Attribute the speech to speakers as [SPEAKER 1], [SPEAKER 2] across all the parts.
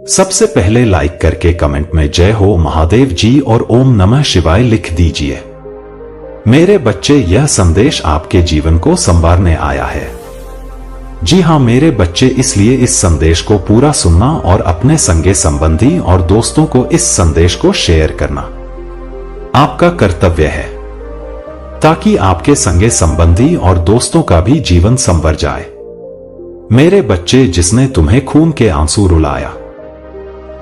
[SPEAKER 1] सबसे पहले लाइक करके कमेंट में जय हो महादेव जी और ओम नमः शिवाय लिख दीजिए। मेरे बच्चे, यह संदेश आपके जीवन को संवारने आया है। जी हां मेरे बच्चे, इसलिए इस संदेश को पूरा सुनना और अपने संगे संबंधी और दोस्तों को इस संदेश को शेयर करना आपका कर्तव्य है, ताकि आपके संगे संबंधी और दोस्तों का भी जीवन संवर जाए। मेरे बच्चे, जिसने तुम्हें खून के आंसू रुलाया,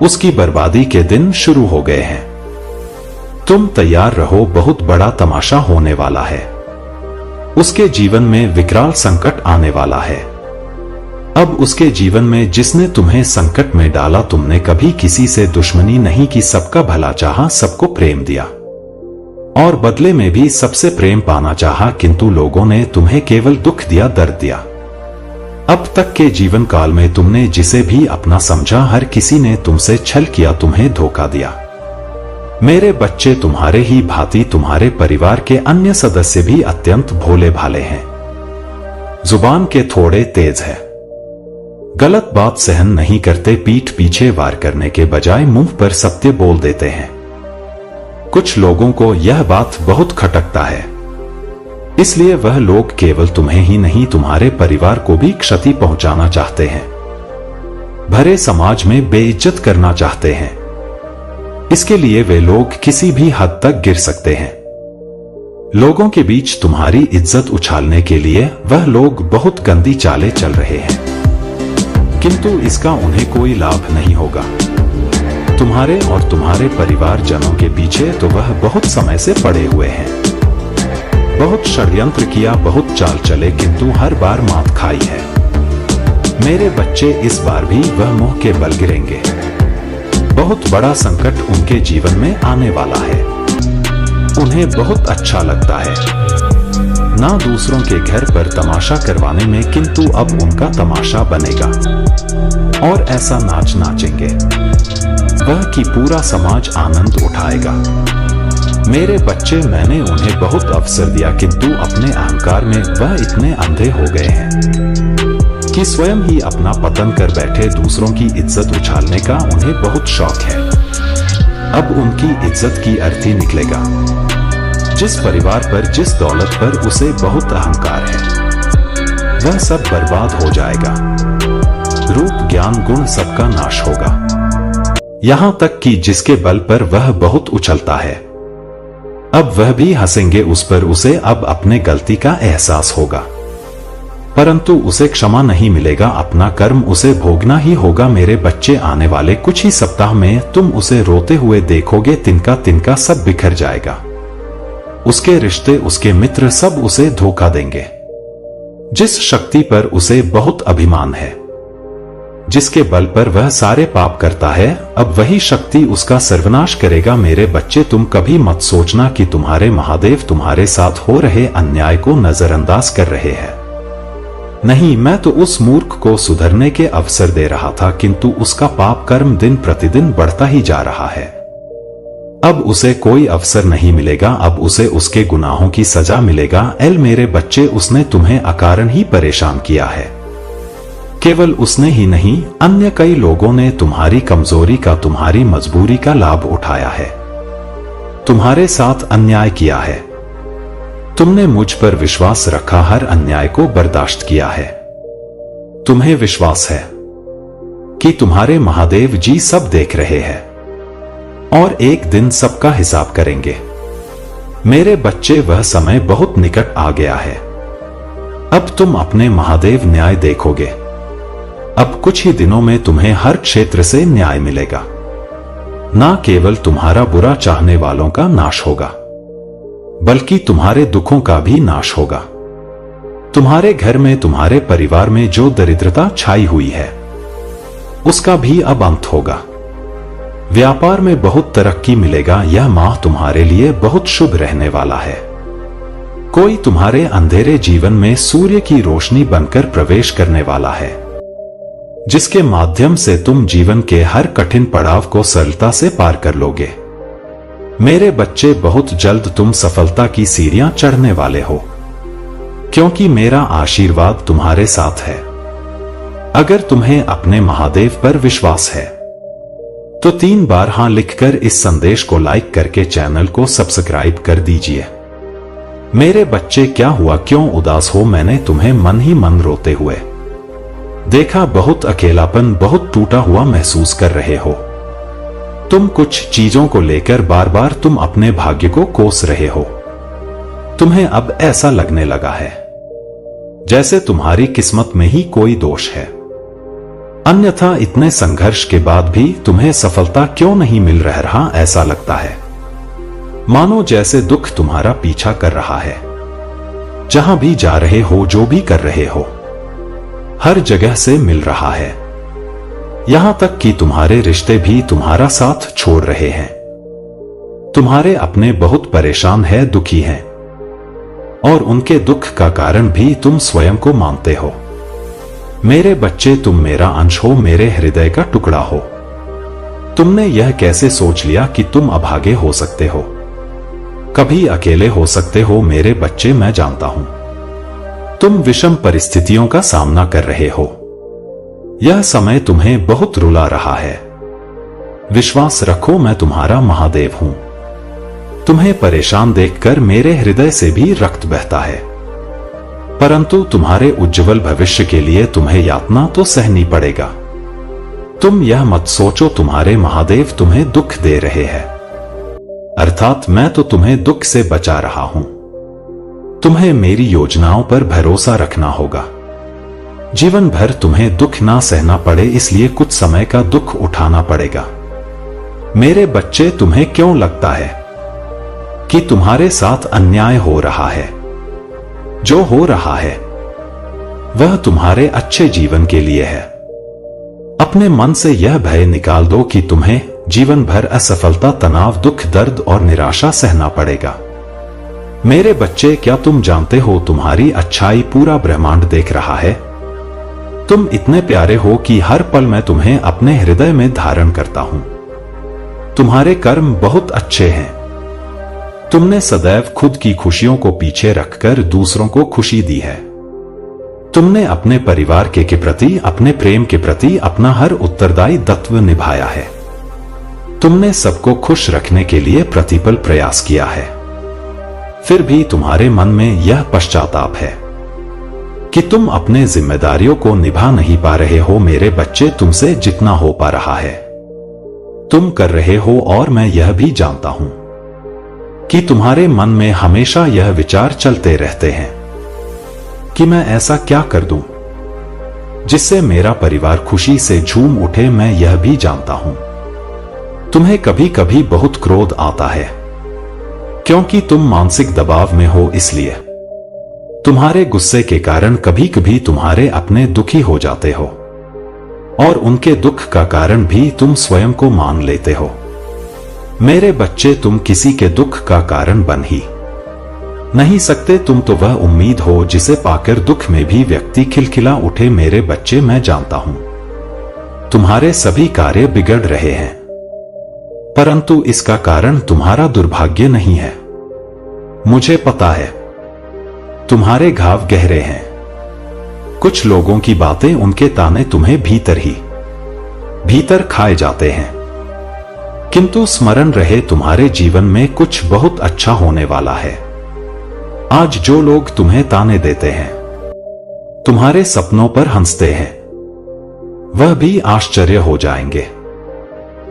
[SPEAKER 1] उसकी बर्बादी के दिन शुरू हो गए हैं। तुम तैयार रहो, बहुत बड़ा तमाशा होने वाला है। उसके जीवन में विकराल संकट आने वाला है। अब उसके जीवन में जिसने तुम्हें संकट में डाला, तुमने कभी किसी से दुश्मनी नहीं की, सबका भला चाहा, सबको प्रेम दिया और बदले में भी सबसे प्रेम पाना चाहा, किंतु लोगों ने तुम्हें केवल दुख दिया, दर्द दिया। अब तक के जीवन काल में तुमने जिसे भी अपना समझा, हर किसी ने तुमसे छल किया, तुम्हें धोखा दिया। मेरे बच्चे, तुम्हारे ही भांति तुम्हारे परिवार के अन्य सदस्य भी अत्यंत भोले भाले हैं, जुबान के थोड़े तेज है, गलत बात सहन नहीं करते, पीठ पीछे वार करने के बजाय मुंह पर सत्य बोल देते हैं। कुछ लोगों को यह बात बहुत खटकता है, इसलिए वह लोग केवल तुम्हें ही नहीं, तुम्हारे परिवार को भी क्षति पहुंचाना चाहते हैं, भरे समाज में बेइज्जत करना चाहते हैं। इसके लिए वे लोग किसी भी हद तक गिर सकते हैं। लोगों के बीच तुम्हारी इज्जत उछालने के लिए वह लोग बहुत गंदी चालें चल रहे हैं, किंतु इसका उन्हें कोई लाभ नहीं होगा। तुम्हारे और तुम्हारे परिवारजनों के पीछे तो वह बहुत समय से पड़े हुए हैं। बहुत षड्यंत्र किया, बहुत चाल चले, किंतु हर बार मात खाई है। मेरे बच्चे, इस बार भी वह मुंह के बल गिरेंगे। बहुत बड़ा संकट उनके जीवन में आने वाला है। उन्हें बहुत अच्छा लगता है ना दूसरों के घर पर तमाशा करवाने में, किंतु अब उनका तमाशा बनेगा और ऐसा नाच नाचेंगे वह कि पूरा समाज आनंद उठाएगा। मेरे बच्चे, मैंने उन्हें बहुत अवसर दिया, किंतु अपने अहंकार में वह इतने अंधे हो गए हैं कि स्वयं ही अपना पतन कर बैठे। दूसरों की इज्जत उछालने का उन्हें बहुत शौक है। अब उनकी इज्जत की अर्थी निकलेगा। जिस परिवार पर, जिस दौलत पर उसे बहुत अहंकार है, वह सब बर्बाद हो जाएगा। रूप, ज्ञान, गुण सबका नाश होगा। यहां तक कि जिसके बल पर वह बहुत उछलता है, अब वह भी हंसेंगे उस पर। उसे अब अपने गलती का एहसास होगा, परंतु उसे क्षमा नहीं मिलेगा। अपना कर्म उसे भोगना ही होगा। मेरे बच्चे, आने वाले कुछ ही सप्ताह में तुम उसे रोते हुए देखोगे। तिनका तिनका सब बिखर जाएगा। उसके रिश्ते, उसके मित्र सब उसे धोखा देंगे। जिस शक्ति पर उसे बहुत अभिमान है, जिसके बल पर वह सारे पाप करता है, अब वही शक्ति उसका सर्वनाश करेगा। मेरे बच्चे, तुम कभी मत सोचना कि तुम्हारे महादेव तुम्हारे साथ हो रहे अन्याय को नजरअंदाज कर रहे हैं। नहीं, मैं तो उस मूर्ख को सुधरने के अवसर दे रहा था, किंतु उसका पाप कर्म दिन प्रतिदिन बढ़ता ही जा रहा है। अब उसे कोई अवसर नहीं मिलेगा, अब उसे उसके गुनाहों की सजा मिलेगा। मेरे बच्चे, उसने तुम्हें अकारण ही परेशान किया है। केवल उसने ही नहीं, अन्य कई लोगों ने तुम्हारी कमजोरी का, तुम्हारी मजबूरी का लाभ उठाया है, तुम्हारे साथ अन्याय किया है। तुमने मुझ पर विश्वास रखा, हर अन्याय को बर्दाश्त किया है। तुम्हें विश्वास है कि तुम्हारे महादेव जी सब देख रहे हैं और एक दिन सबका हिसाब करेंगे। मेरे बच्चे, वह समय बहुत निकट आ गया है। अब तुम अपने महादेव न्याय देखोगे। अब कुछ ही दिनों में तुम्हें हर क्षेत्र से न्याय मिलेगा। ना केवल तुम्हारा बुरा चाहने वालों का नाश होगा, बल्कि तुम्हारे दुखों का भी नाश होगा। तुम्हारे घर में, तुम्हारे परिवार में जो दरिद्रता छाई हुई है, उसका भी अब अंत होगा। व्यापार में बहुत तरक्की मिलेगा। यह माह तुम्हारे लिए बहुत शुभ रहने वाला है। कोई तुम्हारे अंधेरे जीवन में सूर्य की रोशनी बनकर प्रवेश करने वाला है, जिसके माध्यम से तुम जीवन के हर कठिन पड़ाव को सरलता से पार कर लोगे। मेरे बच्चे, बहुत जल्द तुम सफलता की सीढ़ियां चढ़ने वाले हो, क्योंकि मेरा आशीर्वाद तुम्हारे साथ है। अगर तुम्हें अपने महादेव पर विश्वास है तो 3 बार हाँ लिखकर इस संदेश को लाइक करके चैनल को सब्सक्राइब कर दीजिए। मेरे बच्चे, क्या हुआ, क्यों उदास हो? मैंने तुम्हें मन ही मन रोते हुए देखा। बहुत अकेलापन, बहुत टूटा हुआ महसूस कर रहे हो। तुम कुछ चीजों को लेकर बार बार तुम अपने भाग्य को कोस रहे हो। तुम्हें अब ऐसा लगने लगा है जैसे तुम्हारी किस्मत में ही कोई दोष है। अन्यथा इतने संघर्ष के बाद भी तुम्हें सफलता क्यों नहीं मिल रहा, ऐसा लगता है मानो जैसे दुख तुम्हारा पीछा कर रहा है। जहां भी जा रहे हो, जो भी कर रहे हो, हर जगह से मिल रहा है। यहां तक कि तुम्हारे रिश्ते भी तुम्हारा साथ छोड़ रहे हैं। तुम्हारे अपने बहुत परेशान है, दुखी हैं, और उनके दुख का कारण भी तुम स्वयं को मानते हो। मेरे बच्चे, तुम मेरा अंश हो, मेरे हृदय का टुकड़ा हो। तुमने यह कैसे सोच लिया कि तुम अभागे हो सकते हो, कभी अकेले हो सकते हो? मेरे बच्चे, मैं जानता हूं तुम विषम परिस्थितियों का सामना कर रहे हो। यह समय तुम्हें बहुत रुला रहा है। विश्वास रखो, मैं तुम्हारा महादेव हूं। तुम्हें परेशान देखकर मेरे हृदय से भी रक्त बहता है, परंतु तुम्हारे उज्जवल भविष्य के लिए तुम्हें यातना तो सहनी पड़ेगा। तुम यह मत सोचो तुम्हारे महादेव तुम्हें दुख दे रहे हैं, अर्थात मैं तो तुम्हें दुख से बचा रहा हूं। तुम्हें मेरी योजनाओं पर भरोसा रखना होगा। जीवन भर तुम्हें दुख ना सहना पड़े, इसलिए कुछ समय का दुख उठाना पड़ेगा। मेरे बच्चे, तुम्हें क्यों लगता है कि तुम्हारे साथ अन्याय हो रहा है? जो हो रहा है वह तुम्हारे अच्छे जीवन के लिए है। अपने मन से यह भय निकाल दो कि तुम्हें जीवन भर असफलता, तनाव, दुख, दर्द और निराशा सहना पड़ेगा। मेरे बच्चे, क्या तुम जानते हो तुम्हारी अच्छाई पूरा ब्रह्मांड देख रहा है? तुम इतने प्यारे हो कि हर पल मैं तुम्हें अपने हृदय में धारण करता हूं। तुम्हारे कर्म बहुत अच्छे हैं। तुमने सदैव खुद की खुशियों को पीछे रखकर दूसरों को खुशी दी है। तुमने अपने परिवार के प्रति, अपने प्रेम के प्रति अपना हर उत्तरदायित्व निभाया है। तुमने सबको खुश रखने के लिए प्रतिपल प्रयास किया है। फिर भी तुम्हारे मन में यह पश्चाताप है कि तुम अपने जिम्मेदारियों को निभा नहीं पा रहे हो। मेरे बच्चे, तुमसे जितना हो पा रहा है तुम कर रहे हो, और मैं यह भी जानता हूं कि तुम्हारे मन में हमेशा यह विचार चलते रहते हैं कि मैं ऐसा क्या कर दूं जिससे मेरा परिवार खुशी से झूम उठे। मैं यह भी जानता हूं तुम्हें कभी कभी बहुत क्रोध आता है, क्योंकि तुम मानसिक दबाव में हो। इसलिए तुम्हारे गुस्से के कारण कभी कभी तुम्हारे अपने दुखी हो जाते हो, और उनके दुख का कारण भी तुम स्वयं को मान लेते हो। मेरे बच्चे, तुम किसी के दुख का कारण बन ही नहीं सकते। तुम तो वह उम्मीद हो जिसे पाकर दुख में भी व्यक्ति खिलखिला उठे। मेरे बच्चे, मैं जानता हूं तुम्हारे सभी कार्य बिगड़ रहे हैं, परंतु इसका कारण तुम्हारा दुर्भाग्य नहीं है। मुझे पता है तुम्हारे घाव गहरे हैं। कुछ लोगों की बातें, उनके ताने तुम्हें भीतर ही भीतर खाए जाते हैं, किंतु स्मरण रहे तुम्हारे जीवन में कुछ बहुत अच्छा होने वाला है। आज जो लोग तुम्हें ताने देते हैं, तुम्हारे सपनों पर हंसते हैं, वह भी आश्चर्य हो जाएंगे।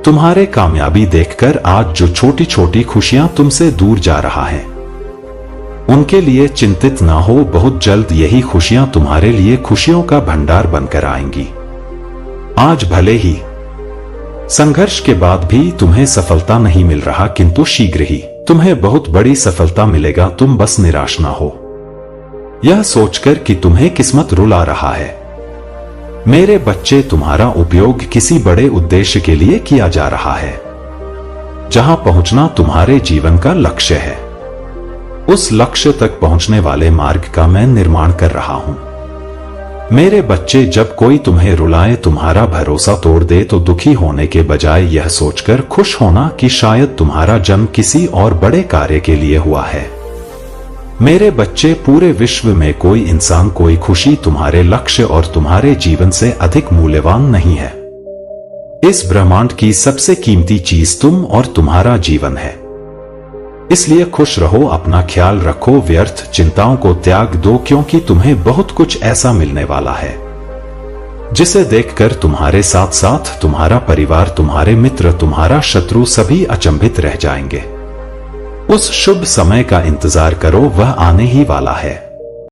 [SPEAKER 1] तुम्हारे कामयाबी देखकर आज जो छोटी छोटी खुशियां तुमसे दूर जा रहा है, उनके लिए चिंतित ना हो। बहुत जल्द यही खुशियां तुम्हारे लिए खुशियों का भंडार बनकर आएंगी। आज भले ही संघर्ष के बाद भी तुम्हें सफलता नहीं मिल रहा, किंतु शीघ्र ही तुम्हें बहुत बड़ी सफलता मिलेगा। तुम बस निराश ना हो यह सोचकर कि तुम्हें किस्मत रुला रहा है। मेरे बच्चे, तुम्हारा उपयोग किसी बड़े उद्देश्य के लिए किया जा रहा है। जहां पहुंचना तुम्हारे जीवन का लक्ष्य है, उस लक्ष्य तक पहुंचने वाले मार्ग का मैं निर्माण कर रहा हूं। मेरे बच्चे, जब कोई तुम्हें रुलाए, तुम्हारा भरोसा तोड़ दे, तो दुखी होने के बजाय यह सोचकर खुश होना कि शायद तुम्हारा जन्म किसी और बड़े कार्य के लिए हुआ है। मेरे बच्चे, पूरे विश्व में कोई इंसान, कोई खुशी तुम्हारे लक्ष्य और तुम्हारे जीवन से अधिक मूल्यवान नहीं है। इस ब्रह्मांड की सबसे कीमती चीज तुम और तुम्हारा जीवन है। इसलिए खुश रहो, अपना ख्याल रखो, व्यर्थ चिंताओं को त्याग दो, क्योंकि तुम्हें बहुत कुछ ऐसा मिलने वाला है जिसे देखकर तुम्हारे साथ साथ तुम्हारा परिवार, तुम्हारे मित्र, तुम्हारा शत्रु सभी अचंभित रह जाएंगे। उस शुभ समय का इंतजार करो, वह आने ही वाला है।